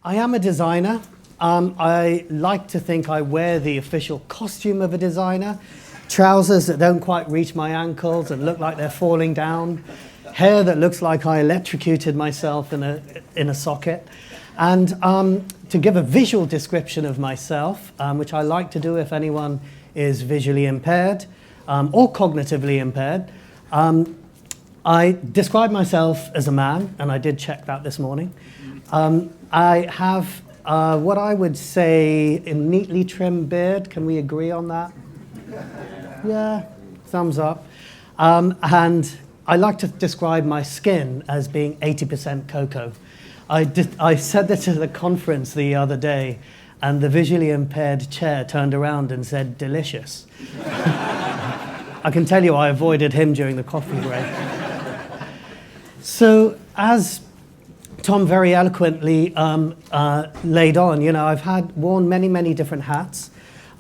I am a designer. I like to think I wear the official costume of a designer. Trousers that don't quite reach my ankles and look like they're falling down. Hair that looks like I electrocuted myself in a socket. And to give a visual description of myself, which I like to do if anyone is visually impaired or cognitively impaired, I describe myself as a man, and I did check that this morning. I have what I would say a neatly trimmed beard. Can we agree on that? Yeah, thumbs up. And I like to describe my skin as being 80% cocoa. I said this at a conference the other day, and the visually impaired chair turned around and said, "Delicious." I can tell you I avoided him during the coffee break. So, as Tom very eloquently laid on, I've worn many, many different hats.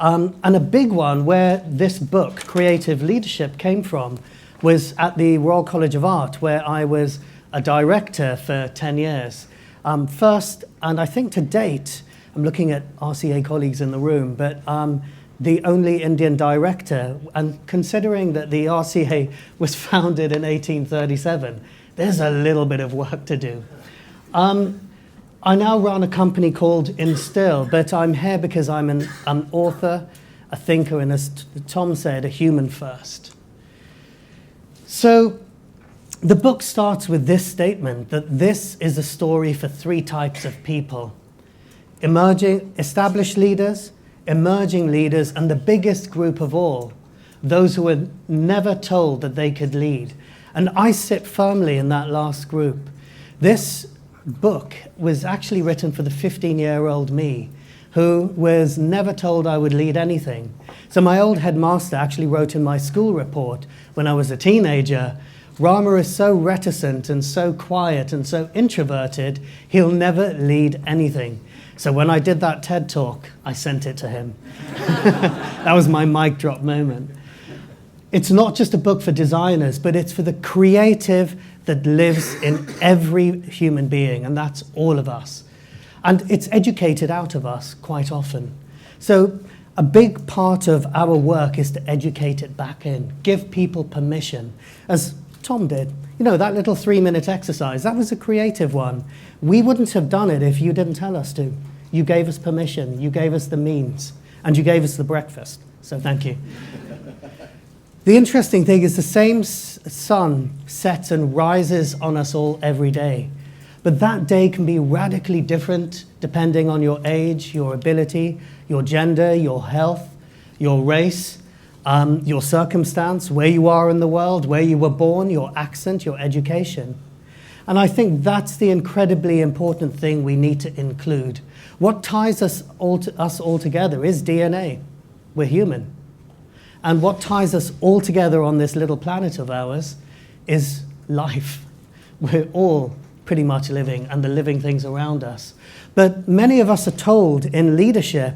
And a big one where this book, Creative Leadership, came from was at the Royal College of Art, where I was a director for 10 years. First, and I think to date, I'm looking at RCA colleagues in the room, but the only Indian director, and considering that the RCA was founded in 1837, there's a little bit of work to do. I now run a company called Instill, but I'm here because I'm an author, a thinker, and as Tom said, a human first. So the book starts with this statement, that this is a story for three types of people: established leaders, emerging leaders, and the biggest group of all, those who were never told that they could lead. And I sit firmly in that last group. This book was actually written for the 15-year-old me, who was never told I would lead anything. So my old headmaster actually wrote in my school report when I was a teenager, "Rama is so reticent and so quiet and so introverted, he'll never lead anything." So when I did that TED talk, I sent it to him. That was my mic drop moment. It's not just a book for designers, but it's for the creative that lives in every human being, and that's all of us. And it's educated out of us quite often. So a big part of our work is to educate it back in, give people permission, as Tom did. That little 3-minute exercise, that was a creative one. We wouldn't have done it if you didn't tell us to. You gave us permission, you gave us the means, and you gave us the breakfast. So thank you. The interesting thing is the same sun sets and rises on us all every day. But that day can be radically different depending on your age, your ability, your gender, your health, your race, your circumstance, where you are in the world, where you were born, your accent, your education. And I think that's the incredibly important thing we need to include. What ties us all together is DNA. We're human. And what ties us all together on this little planet of ours is life. We're all pretty much living, and the living things around us. But many of us are told in leadership,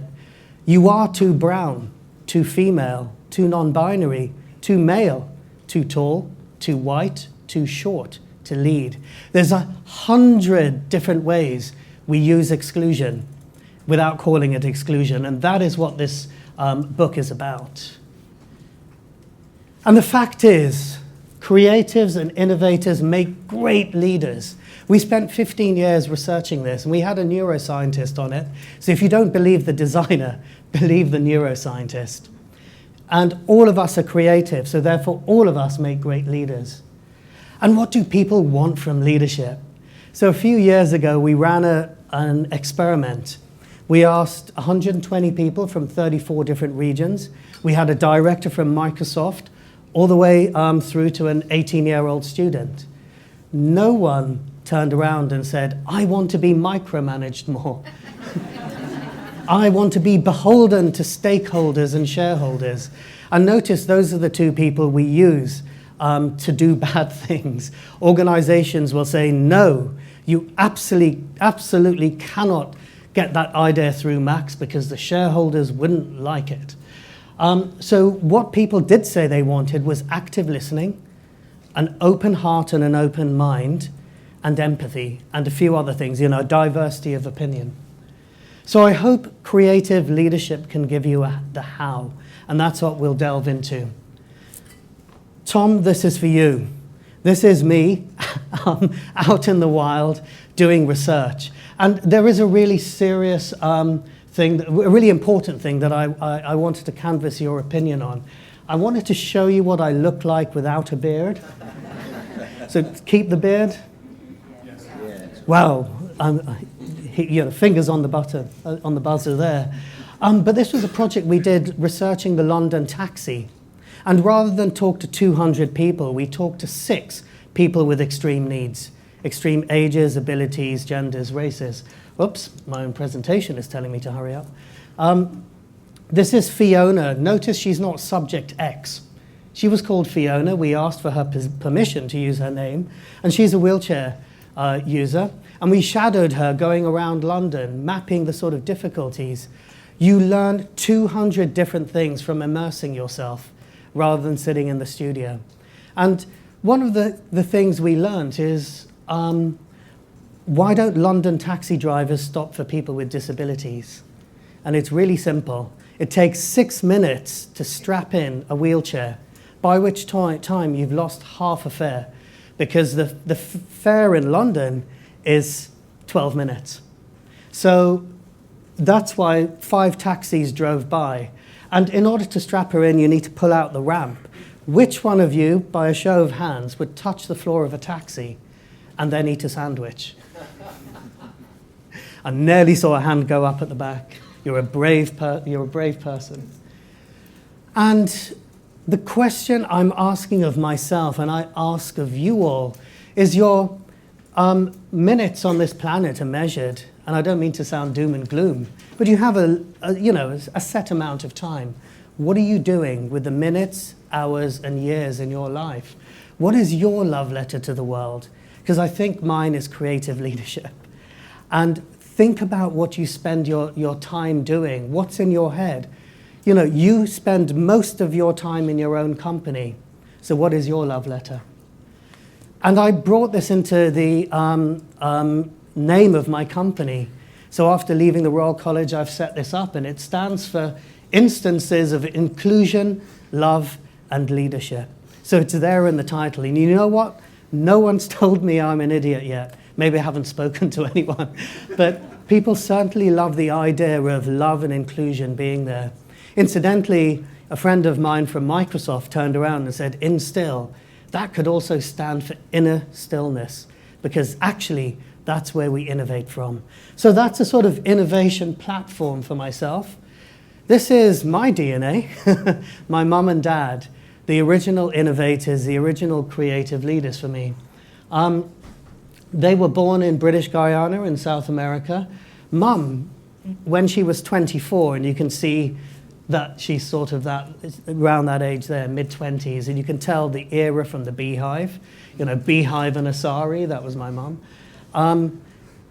you are too brown, too female, too non-binary, too male, too tall, too white, too short to lead. There's 100 different ways we use exclusion without calling it exclusion, and that is what this book is about. And the fact is, creatives and innovators make great leaders. We spent 15 years researching this, and we had a neuroscientist on it. So if you don't believe the designer, believe the neuroscientist. And all of us are creative, so therefore all of us make great leaders. And what do people want from leadership? So a few years ago, we ran an experiment. We asked 120 people from 34 different regions. We had a director from Microsoft, all the way through to an 18-year-old student. No one turned around and said, "I want to be micromanaged more." "I want to be beholden to stakeholders and shareholders." And notice those are the two people we use to do bad things. Organizations will say, "No, you absolutely cannot get that idea through Max because the shareholders wouldn't like it." So what people did say they wanted was active listening, an open heart and an open mind, and empathy, and a few other things, diversity of opinion. So I hope creative leadership can give you the how, and that's what we'll delve into. Tom, this is for you. This is me out in the wild doing research. And there is a really serious thing, a really important thing that I wanted to canvass your opinion on. I wanted to show you what I look like without a beard. So keep the beard. Yes. Wow, fingers on the button, on the buzzer there. But this was a project we did researching the London taxi. And rather than talk to 200 people, we talked to 6 people with extreme needs, extreme ages, abilities, genders, races. Oops, my own presentation is telling me to hurry up. This is Fiona. Notice she's not subject X. She was called Fiona. We asked for her permission to use her name, and she's a wheelchair user. And we shadowed her going around London, mapping the sort of difficulties. You learn 200 different things from immersing yourself rather than sitting in the studio. And one of the things we learned is, why don't London taxi drivers stop for people with disabilities? And it's really simple. It takes 6 minutes to strap in a wheelchair, by which time you've lost half a fare, because the fare in London is 12 minutes. So that's why 5 taxis drove by. And in order to strap her in, you need to pull out the ramp. Which one of you, by a show of hands, would touch the floor of a taxi and then eat a sandwich? I nearly saw a hand go up at the back. You're a brave person. And the question I'm asking of myself, and I ask of you all, is your minutes on this planet are measured. And I don't mean to sound doom and gloom, but you have a set amount of time. What are you doing with the minutes, hours, and years in your life? What is your love letter to the world? Because I think mine is creative leadership. And think about what you spend your time doing. What's in your head? You spend most of your time in your own company. So what is your love letter? And I brought this into the name of my company. So after leaving the Royal College, I've set this up, and it stands for Instances of Inclusion, Love, and Leadership. So it's there in the title. And you know what? No one's told me I'm an idiot yet. Maybe I haven't spoken to anyone. But people certainly love the idea of love and inclusion being there. Incidentally, a friend of mine from Microsoft turned around and said, instill. That could also stand for inner stillness, because actually that's where we innovate from. So that's a sort of innovation platform for myself. This is my DNA, my mum and dad, the original innovators, the original creative leaders for me. They were born in British Guyana in South America. Mum, when she was 24, and you can see that she's sort of around that age there, mid-20s, and you can tell the era from the Beehive, Beehive and Asari, that was my mum.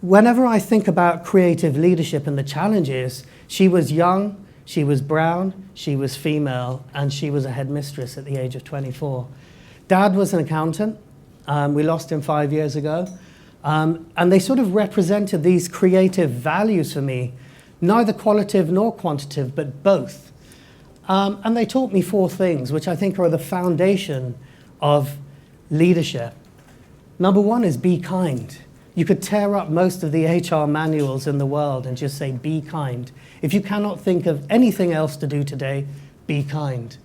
Whenever I think about creative leadership and the challenges, she was young, she was brown, she was female, and she was a headmistress at the age of 24. Dad was an accountant. We lost him 5 years ago. And they sort of represented these creative values for me, neither qualitative nor quantitative, but both. And they taught me 4 things, which I think are the foundation of leadership. Number 1 is be kind. You could tear up most of the HR manuals in the world and just say, be kind. If you cannot think of anything else to do today, be kind.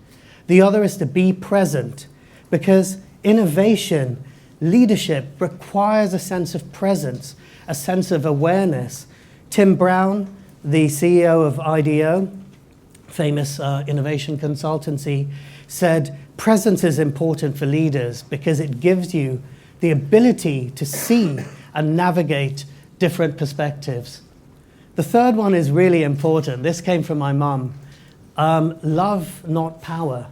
The other is to be present, because innovation, leadership requires a sense of presence, a sense of awareness. Tim Brown, the CEO of IDEO, famous innovation consultancy, said presence is important for leaders because it gives you the ability to see and navigate different perspectives. The third one is really important. This came from my mum. Love, not power.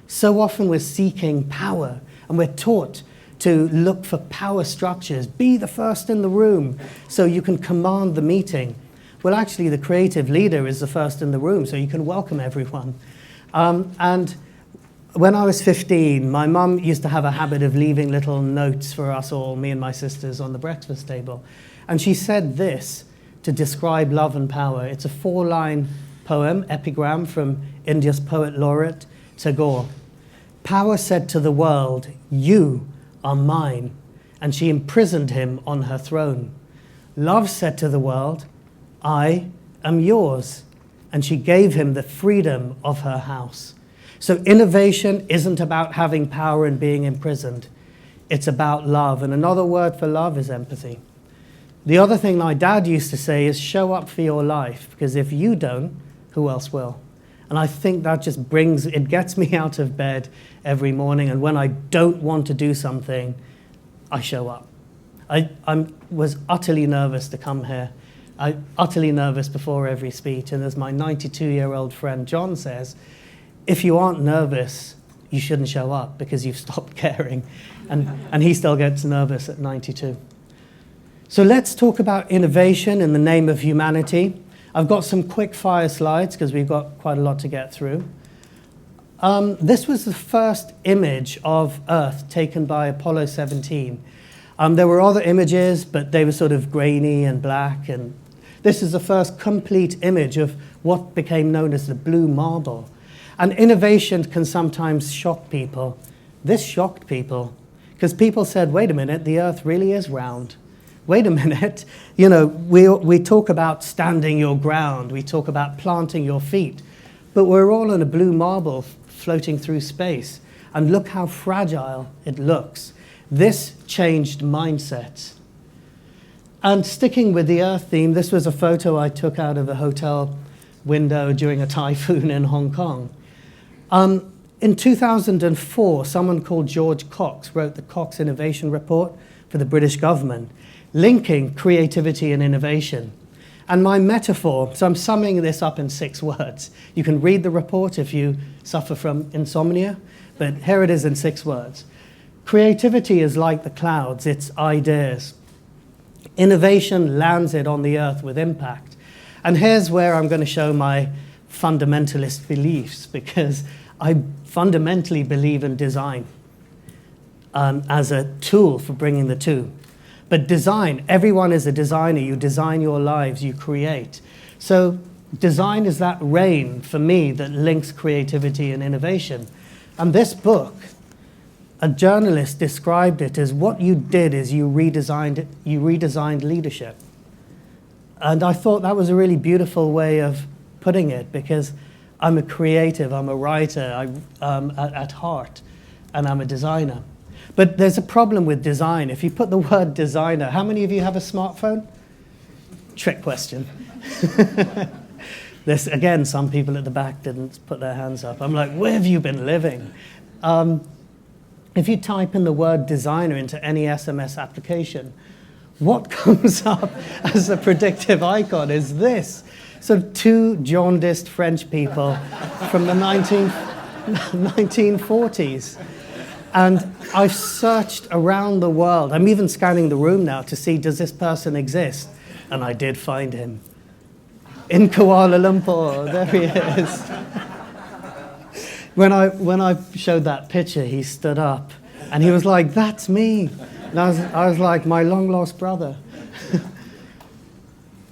So often we're seeking power, and we're taught to look for power structures. Be the first in the room so you can command the meeting. Well, actually, the creative leader is the first in the room, so you can welcome everyone. And When I was 15, my mum used to have a habit of leaving little notes for us all, me and my sisters, on the breakfast table. And she said this to describe love and power. It's a 4-line poem, epigram from India's poet laureate, Tagore. Power said to the world, "You are mine," and she imprisoned him on her throne. Love said to the world, "I am yours," and she gave him the freedom of her house. So innovation isn't about having power and being imprisoned. It's about love. And another word for love is empathy. The other thing my dad used to say is show up for your life, because if you don't, who else will? And I think that just it gets me out of bed every morning. And when I don't want to do something, I show up. I was utterly nervous to come here. Utterly nervous before every speech. And as my 92-year-old friend John says, if you aren't nervous, you shouldn't show up because you've stopped caring. And he still gets nervous at 92. So let's talk about innovation in the name of humanity. I've got some quick fire slides because we've got quite a lot to get through. This was the first image of Earth taken by Apollo 17. There were other images, but they were sort of grainy and black. And this is the first complete image of what became known as the blue marble. And innovation can sometimes shock people. This shocked people because people said, wait a minute, the Earth really is round. Wait a minute, you know, we talk about standing your ground, we talk about planting your feet, but we're all on a blue marble floating through space. And look how fragile it looks. This changed mindsets. And sticking with the Earth theme, this was a photo I took out of a hotel window during a typhoon in Hong Kong. In 2004, someone called George Cox wrote the Cox Innovation Report for the British government, linking creativity and innovation. And my metaphor, so I'm summing this up in 6 words. You can read the report if you suffer from insomnia, but here it is in 6 words. Creativity is like the clouds, it's ideas. Innovation lands it on the earth with impact. And here's where I'm going to show my fundamentalist beliefs, because I fundamentally believe in design as a tool for bringing the two. But design, everyone is a designer. You design your lives, you create. So design is that rain, for me, that links creativity and innovation. And this book, a journalist described it as what you did is you redesigned leadership. And I thought that was a really beautiful way of putting it, because I'm a creative, I'm a writer at heart, and I'm a designer. But there's a problem with design. If you put the word designer, how many of you have a smartphone? Trick question. This, again, some people at the back didn't put their hands up. I'm like, where have you been living? If you type in the word designer into any SMS application, what comes up as a predictive icon is this. So 2 jaundiced French people from the 1940s. And I've searched around the world. I'm even scanning the room now to see, does this person exist? And I did find him. In Kuala Lumpur, there he is. When I showed that picture, he stood up. And he was like, that's me. And I was like, my long-lost brother.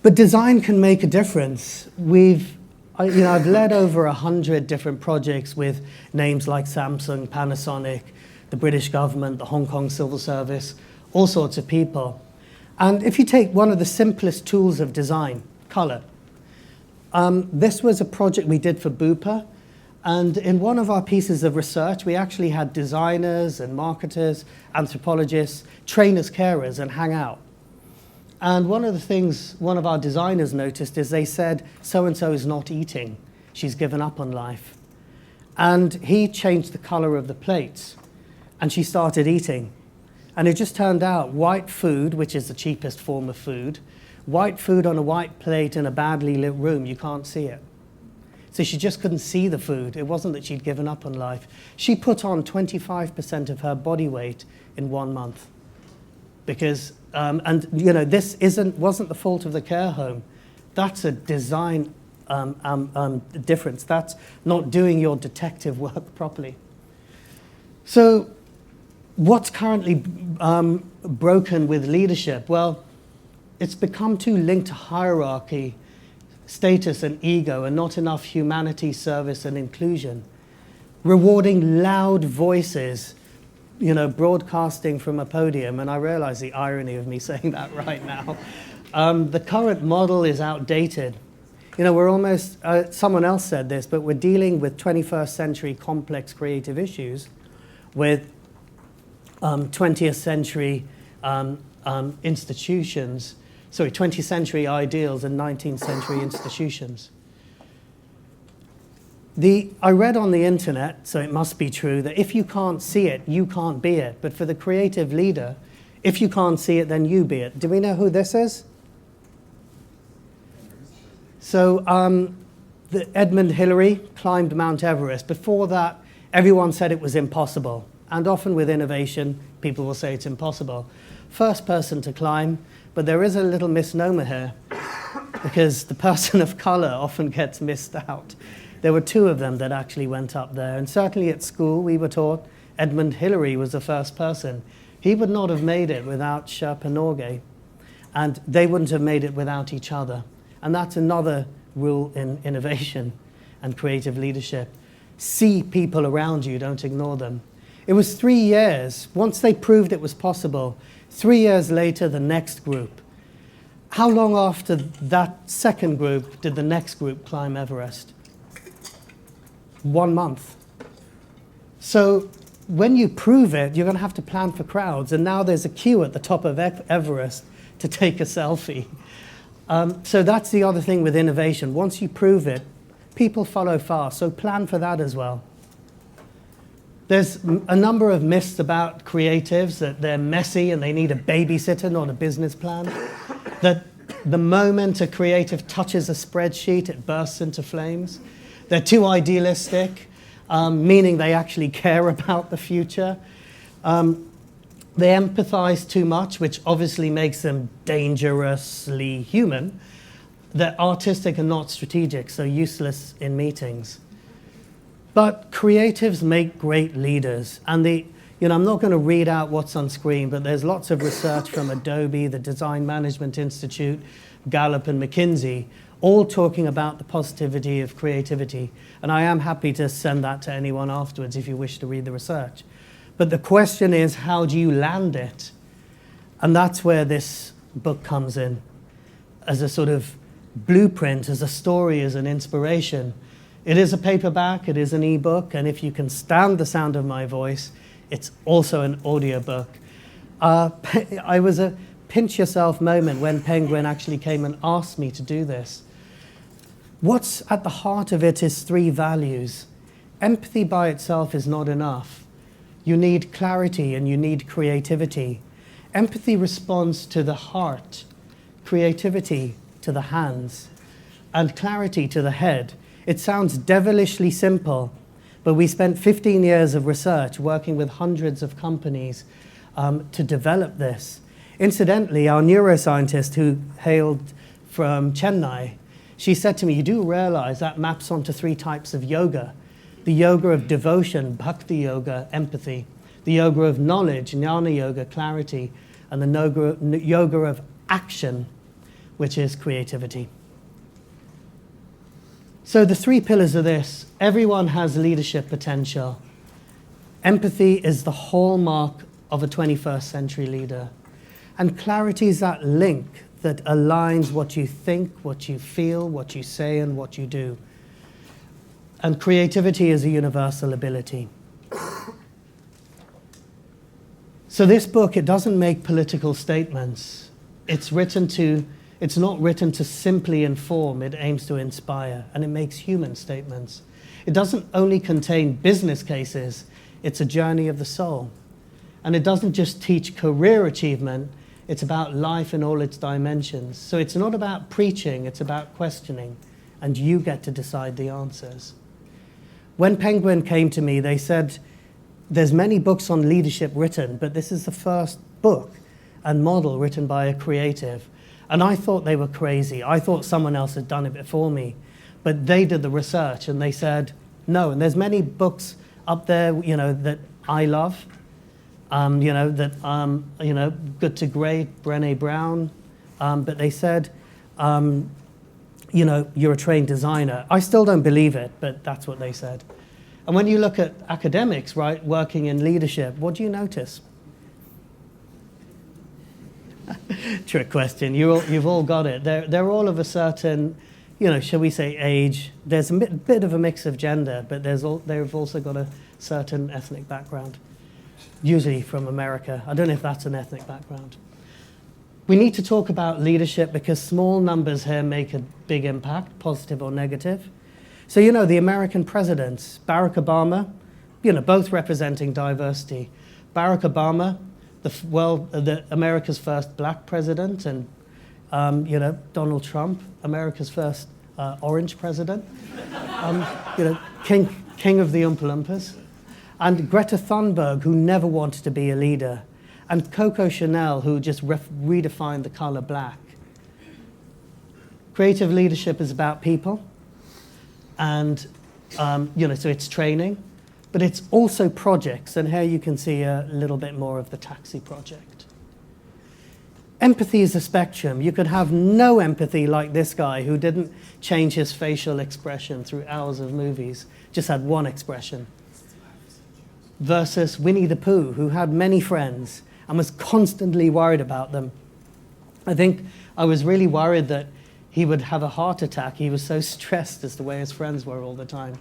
But design can make a difference. I've led over 100 different projects with names like Samsung, Panasonic, the British government, the Hong Kong Civil Service, all sorts of people. And if you take one of the simplest tools of design, color. This was a project we did for Bupa. And in one of our pieces of research, we actually had designers and marketers, anthropologists, train as carers and hang out. And one of the things one of our designers noticed is they said, so-and-so is not eating. She's given up on life. And he changed the color of the plates, and she started eating. And it just turned out white food, which is the cheapest form of food, white food on a white plate in a badly lit room, you can't see it. So she just couldn't see the food. It wasn't that she'd given up on life. She put on 25% of her body weight in 1 month. Because, this wasn't the fault of the care home. That's a design difference. That's not doing your detective work properly. So what's currently broken with leadership? Well, it's become too linked to hierarchy, status and ego, and not enough humanity, service and inclusion. Rewarding loud voices, broadcasting from a podium, and I realize the irony of me saying that right now. The current model is outdated. We're almost, someone else said this, but we're dealing with 21st century complex creative issues with 20th century institutions, 20th century ideals and 19th century institutions. I read on the internet, so it must be true, that if you can't see it, you can't be it. But for the creative leader, if you can't see it, then you be it. Do we know who this is? So Edmund Hillary climbed Mount Everest. Before that, everyone said it was impossible. And often with innovation, people will say it's impossible. First person to climb, but there is a little misnomer here, because the person of color often gets missed out. There were 2 of them that actually went up there. And certainly at school, we were taught Edmund Hillary was the first person. He would not have made it without Sherpa Norgay, and they wouldn't have made it without each other. And that's another rule in innovation and creative leadership. See people around you, don't ignore them. It was 3 years. Once they proved it was possible, 3 years later, the next group. How long after that second group did the next group climb Everest? 1 month. So when you prove it, you're going to have to plan for crowds. And now there's a queue at the top of Everest to take a selfie. So that's the other thing with innovation. Once you prove it, people follow fast. So plan for that as well. There's a number of myths about creatives, that they're messy and they need a babysitter, not a business plan. That the moment a creative touches a spreadsheet, it bursts into flames. They're too idealistic, meaning they actually care about the future. They empathize too much, which obviously makes them dangerously human. They're artistic and not strategic, so useless in meetings. But creatives make great leaders. And I'm not going to read out what's on screen, but there's lots of research from Adobe, the Design Management Institute, Gallup, and McKinsey, all talking about the positivity of creativity. And I am happy to send that to anyone afterwards if you wish to read the research. But the question is, how do you land it? And that's where this book comes in, as a sort of blueprint, as a story, as an inspiration. It is a paperback, it is an ebook, and if you can stand the sound of my voice, it's also an audiobook. I was a pinch yourself moment when Penguin actually came and asked me to do this. What's at the heart of it is 3 values. Empathy by itself is not enough. You need clarity and you need creativity. Empathy responds to the heart, creativity to the hands, and clarity to the head. It sounds devilishly simple, but we spent 15 years of research working with hundreds of companies to develop this. Incidentally, our neuroscientist who hailed from Chennai, she said to me, you do realize that maps onto 3 types of yoga. The yoga of devotion, bhakti yoga, empathy. The yoga of knowledge, jnana yoga, clarity. And the yoga of action, which is creativity. So the 3 pillars of this: everyone has leadership potential. Empathy is the hallmark of a 21st century leader. And clarity is that link that aligns what you think, what you feel, what you say, and what you do. And creativity is a universal ability. So this book, it doesn't make political statements. It's not written to simply inform, it aims to inspire, and it makes human statements. It doesn't only contain business cases, it's a journey of the soul. And it doesn't just teach career achievement, it's about life in all its dimensions. So it's not about preaching, it's about questioning, and you get to decide the answers. When Penguin came to me, they said, there's many books on leadership written, but this is the first book and model written by a creative. And I thought they were crazy. I thought someone else had done it before me. But they did the research and they said, no. And there's many books up there, that I love. Good to Great, Brené Brown. But they said, you're a trained designer. I still don't believe it, but that's what they said. And when you look at academics, right, working in leadership, what do you notice? Trick question. You've all got it. They're all of a certain, shall we say, age. There's a bit of a mix of gender, but they've also got a certain ethnic background, usually from America. I don't know if that's an ethnic background. We need to talk about leadership because small numbers here make a big impact, positive or negative. So, the American presidents, Barack Obama, both representing diversity. Barack Obama, America's first black president, and, Donald Trump, America's first orange president, king of the Oompa Loompas. And Greta Thunberg, who never wanted to be a leader. And Coco Chanel, who just redefined the color black. Creative leadership is about people. And, so it's training. But it's also projects. And here you can see a little bit more of the taxi project. Empathy is a spectrum. You could have no empathy like this guy who didn't change his facial expression through hours of movies, just had one expression. Versus Winnie the Pooh, who had many friends and was constantly worried about them. I think I was really worried that he would have a heart attack. He was so stressed as the way his friends were all the time.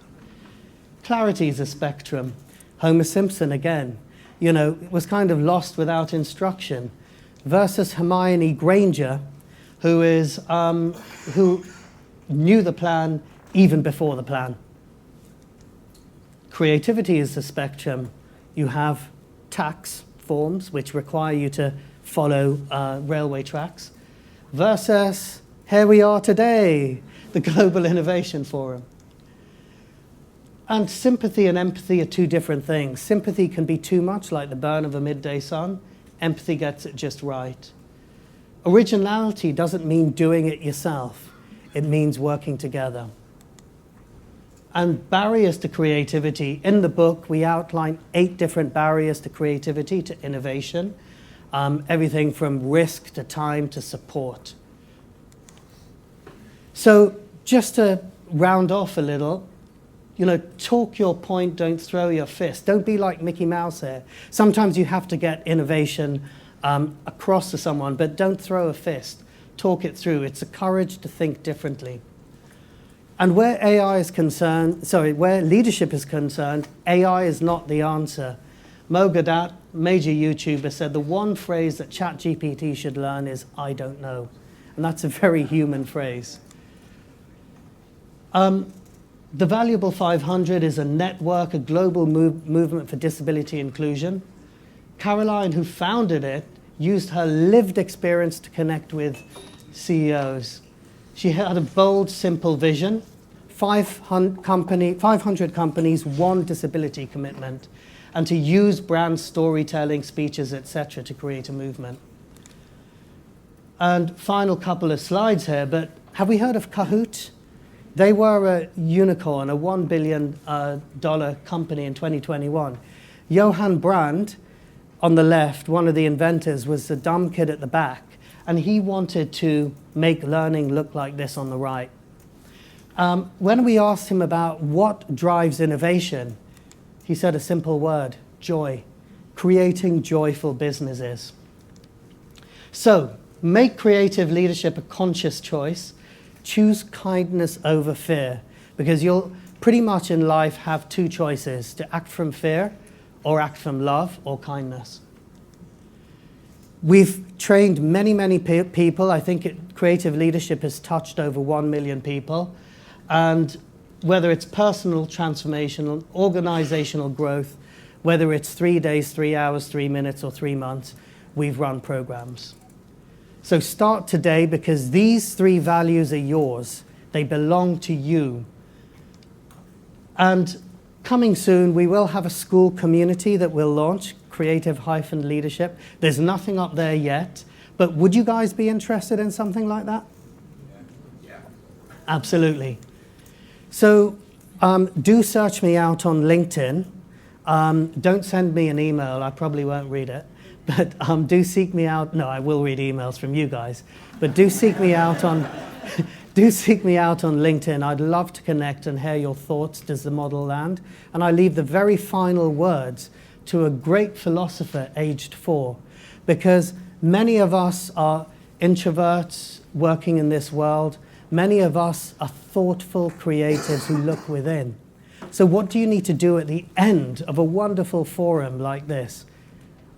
Clarity is a spectrum. Homer Simpson, again, was kind of lost without instruction. Versus Hermione Granger, who knew the plan even before the plan. Creativity is the spectrum. You have tax forms, which require you to follow railway tracks, versus here we are today, the Global Innovation Forum. And sympathy and empathy are two different things. Sympathy can be too much, like the burn of a midday sun. Empathy gets it just right. Originality doesn't mean doing it yourself. It means working together. And barriers to creativity. In the book, we outline 8 different barriers to creativity, to innovation. Everything from risk to time to support. So just to round off a little, talk your point, don't throw your fist. Don't be like Mickey Mouse here. Sometimes you have to get innovation across to someone, but don't throw a fist. Talk it through. It's a courage to think differently. And where where leadership is concerned, AI is not the answer. Mo Gadat, major YouTuber, said the one phrase that ChatGPT should learn is, I don't know. And that's a very human phrase. The Valuable 500 is a network, a global movement for disability inclusion. Caroline, who founded it, used her lived experience to connect with CEOs. She had a bold, simple vision. 500 companies, one disability commitment, and to use brand storytelling, speeches, etc. to create a movement. And final couple of slides here, but have we heard of Kahoot? They were a unicorn, a $1 billion company in 2021. Johan Brand, on the left, one of the inventors, was the dumb kid at the back, and he wanted to make learning look like this on the right. When we asked him about what drives innovation, he said a simple word, joy, creating joyful businesses. So, make creative leadership a conscious choice. Choose kindness over fear, because you'll pretty much in life have 2 choices, to act from fear or act from love or kindness. We've trained many people. I think creative leadership has touched over 1 million people. And whether it's personal transformation, organizational growth, whether it's 3 days, 3 hours, 3 minutes, or 3 months, we've run programs. So start today, because these 3 values are yours. They belong to you. And coming soon, we will have a school community that we'll launch, Creative-Leadership. There's nothing up there yet, but would you guys be interested in something like that? Yeah. Absolutely. So do search me out on LinkedIn. Don't send me an email. I probably won't read it. But do seek me out. No, I will read emails from you guys. But do seek me out on do seek me out on LinkedIn. I'd love to connect and hear your thoughts. Does the model land? And I leave the very final words to a great philosopher aged 4, because many of us are introverts working in this world. Many of us are thoughtful creatives who look within. So what do you need to do at the end of a wonderful forum like this?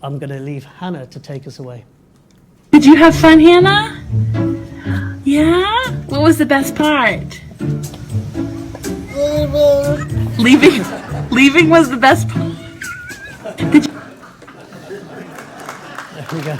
I'm going to leave Hannah to take us away. Did you have fun, Hannah? Yeah? What was the best part? Leaving. Leaving was the best part. There we go.